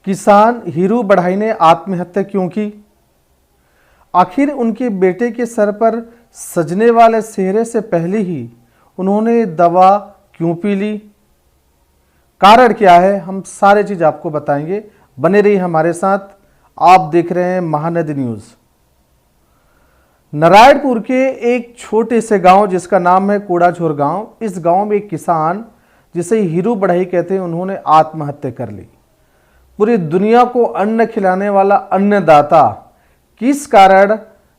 किसान हीरू बढ़ाई ने आत्महत्या क्यों की? आखिर उनके बेटे के सर पर सजने वाले सेहरे से पहले ही उन्होंने दवा क्यों पी ली? कारण क्या है, हम सारे चीज आपको बताएंगे। बने रहिए हमारे साथ। आप देख रहे हैं महानदी न्यूज। नारायणपुर के एक छोटे से गांव जिसका नाम है कोड़ाझोर गांव, इस गांव में एक किसान जिसे हीरू बढ़ाई कहते हैं, उन्होंने आत्महत्या कर ली। पूरी दुनिया को अन्न खिलाने वाला अन्नदाता किस कारण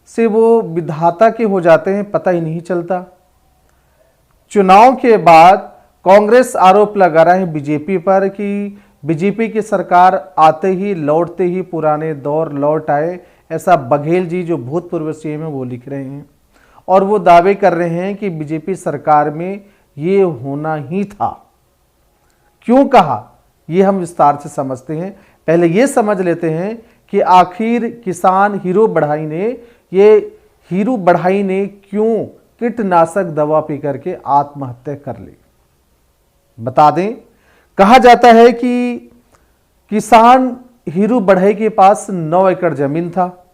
से वो विधाता के हो जाते हैं पता ही नहीं चलता। चुनाव के बाद कांग्रेस आरोप लगा रहा है बीजेपी पर कि बीजेपी की सरकार आते ही लौटते ही पुराने दौर लौट आए। ऐसा बघेल जी जो भूतपूर्व सीएम है वो लिख रहे हैं और वो दावे कर रहे हैं कि बीजेपी सरकार में ये होना ही था। क्यों कहा, ये हम विस्तार से समझते हैं। पहले ये समझ लेते हैं कि आखिर किसान हीरू बढ़ाई ने क्यों कीटनाशक दवा पी करके आत्महत्या कर ली। बता दें, कहा जाता है कि किसान हीरू बढ़ाई के पास 9 एकड़ जमीन था।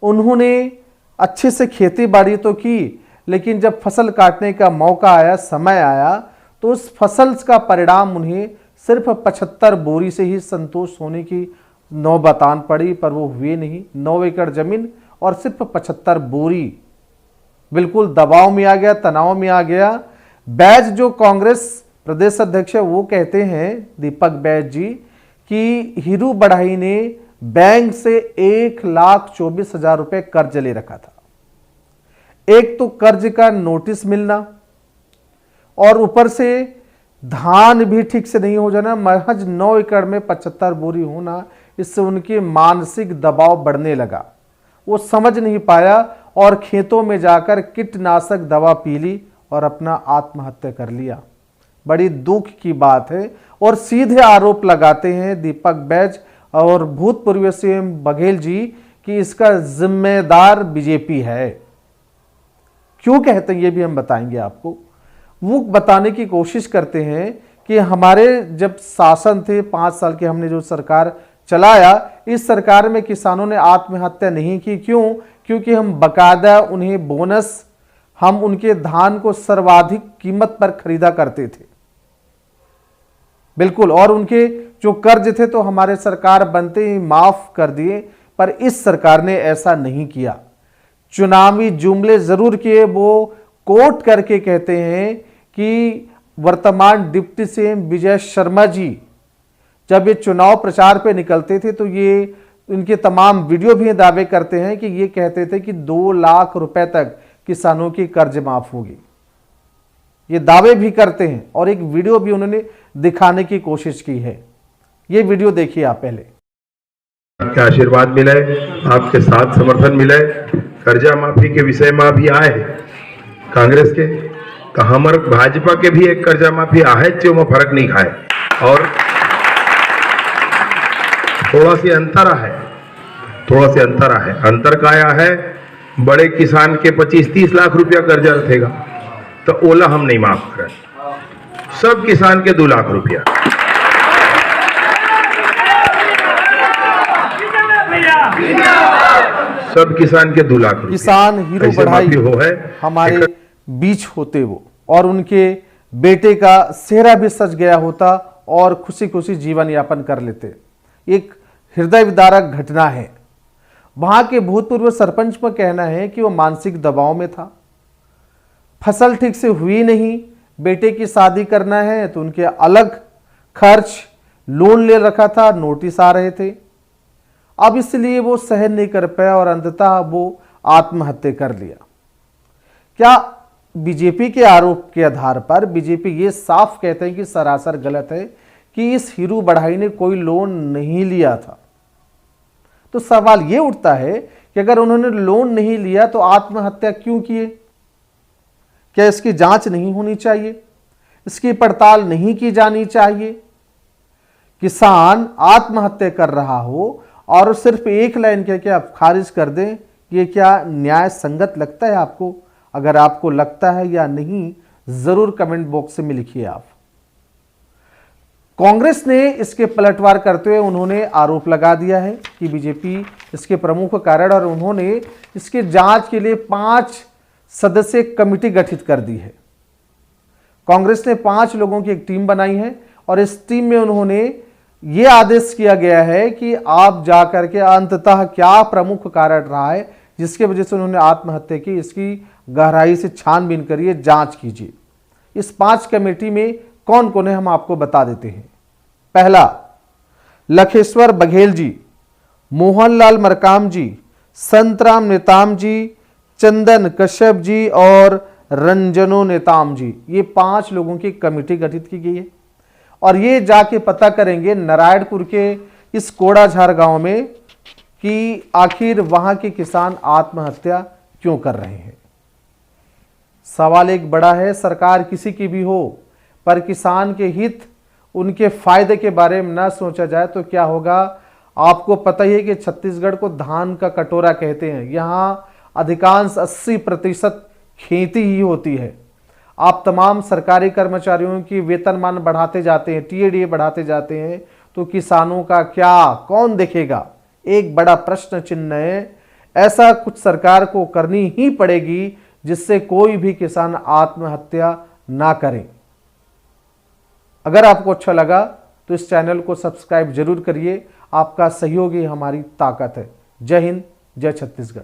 उन्होंने अच्छे से खेती बाड़ी तो की, लेकिन जब फसल काटने का मौका आया, समय आया, तो उस फसल का परिणाम उन्हें सिर्फ 75 बोरी से ही संतोष होने की नौबत आन पड़ी, पर वो हुए नहीं। 9 एकड़ जमीन और सिर्फ 75 बोरी, बिल्कुल दबाव में आ गया, तनाव में आ गया। बैज जो कांग्रेस प्रदेश अध्यक्ष है वो कहते हैं, दीपक बैज जी, कि हीरू बढ़ाई ने बैंक से 1,24,000 रुपए कर्ज ले रखा था। एक तो कर्ज का नोटिस मिलना और ऊपर से धान भी ठीक से नहीं हो जाना, महज 9 एकड़ में 75 बोरी होना, इससे उनके मानसिक दबाव बढ़ने लगा। वो समझ नहीं पाया और खेतों में जाकर कीटनाशक दवा पी ली और अपना आत्महत्या कर लिया। बड़ी दुख की बात है और सीधे आरोप लगाते हैं दीपक बैज और भूतपूर्व सीएम बघेल जी कि इसका जिम्मेदार बीजेपी है। क्यों कहते हैं ये भी हम बताएंगे आपको। वो बताने की कोशिश करते हैं कि हमारे जब शासन थे 5 साल के, हमने जो सरकार चलाया, इस सरकार में किसानों ने आत्महत्या नहीं की। क्यों? क्योंकि हम बकायदा उन्हें बोनस, हम उनके धान को सर्वाधिक कीमत पर खरीदा करते थे, बिल्कुल। और उनके जो कर्ज थे तो हमारे सरकार बनते ही माफ कर दिए, पर इस सरकार ने ऐसा नहीं किया। चुनावी जुमले जरूर किए। वो कोट करके कहते हैं कि वर्तमान डिप्टी सीएम विजय शर्मा जी जब ये चुनाव प्रचार पे निकलते थे तो ये इनके तमाम वीडियो भी दावे करते हैं कि ये कहते थे कि 2 लाख रुपए तक किसानों की कर्ज माफ होगी। ये दावे भी करते हैं और एक वीडियो भी उन्होंने दिखाने की कोशिश की है। ये वीडियो देखिए आप पहले। आपके आशीर्वाद मिले, आपके साथ समर्थन मिले। कर्जा माफी के विषय में भी आए कांग्रेस के, हमारे भाजपा के भी एक कर्जा माफी आहे, में फर्क नहीं खाए और थोड़ा सी अंतर है। अंतर का आया है, बड़े किसान के 25-30 लाख रुपया कर्जा रखेगा तो ओला हम नहीं माफ करें, सब किसान के 2 लाख रुपया। सब किसान के 2 लाख रुपया। किसान हीरू बढ़ाई हो है हमारे बीच होते वो, और उनके बेटे का सेहरा भी सज गया होता और खुशी खुशी जीवन यापन कर लेते। एक हृदय विदारक घटना है। वहां के भूतपूर्व सरपंच का कहना है कि वो मानसिक दबाव में था, फसल ठीक से हुई नहीं, बेटे की शादी करना है तो उनके अलग खर्च, लोन ले रखा था, नोटिस आ रहे थे। अब इसलिए वो सहन नहीं कर पाया और अंततः वो आत्महत्या कर लिया। क्या बीजेपी के आरोप के आधार पर बीजेपी ये साफ कहते हैं कि सरासर गलत है कि इस हीरू बढ़ाई ने कोई लोन नहीं लिया था। तो सवाल ये उठता है कि अगर उन्होंने लोन नहीं लिया तो आत्महत्या क्यों किए? क्या इसकी जांच नहीं होनी चाहिए? इसकी पड़ताल नहीं की जानी चाहिए? किसान आत्महत्या कर रहा हो और सिर्फ एक लाइन कह के आप खारिज कर दें, ये क्या न्याय संगत लगता है आपको? अगर आपको लगता है या नहीं, जरूर कमेंट बॉक्स में लिखिए आप। कांग्रेस ने इसके पलटवार करते हुए उन्होंने आरोप लगा दिया है कि बीजेपी इसके प्रमुख कारण, और उन्होंने इसके जांच के लिए 5 सदस्यीय कमेटी गठित कर दी है। कांग्रेस ने 5 लोगों की एक टीम बनाई है और इस टीम में उन्होंने ये आदेश किया गया है कि आप जाकर के अंततः क्या प्रमुख कारण रहा है जिसके वजह से उन्होंने आत्महत्या की, इसकी गहराई से छानबीन करिए, जांच कीजिए। इस 5 कमेटी में कौन कौन है हम आपको बता देते हैं। पहला, लखेश्वर बघेल जी, मोहनलाल मरकाम जी, संतराम नेताम जी, चंदन कश्यप जी और रंजनो नेताम जी, ये 5 लोगों की कमेटी गठित की गई है और ये जाके पता करेंगे नारायणपुर के इस कोड़ाझार गांव में कि आखिर वहां के किसान आत्महत्या क्यों कर रहे हैं। सवाल एक बड़ा है, सरकार किसी की भी हो पर किसान के हित, उनके फायदे के बारे में ना सोचा जाए तो क्या होगा। आपको पता ही है कि छत्तीसगढ़ को धान का कटोरा कहते हैं, यहां अधिकांश 80% खेती ही होती है। आप तमाम सरकारी कर्मचारियों की वेतनमान बढ़ाते जाते हैं, टीएडीए बढ़ाते जाते हैं, तो किसानों का क्या, कौन देखेगा, एक बड़ा प्रश्न चिन्ह है। ऐसा कुछ सरकार को करनी ही पड़ेगी जिससे कोई भी किसान आत्महत्या ना करे। अगर आपको अच्छा लगा तो इस चैनल को सब्सक्राइब जरूर करिए, आपका सहयोग ही हमारी ताकत है। जय हिंद, जय छत्तीसगढ़।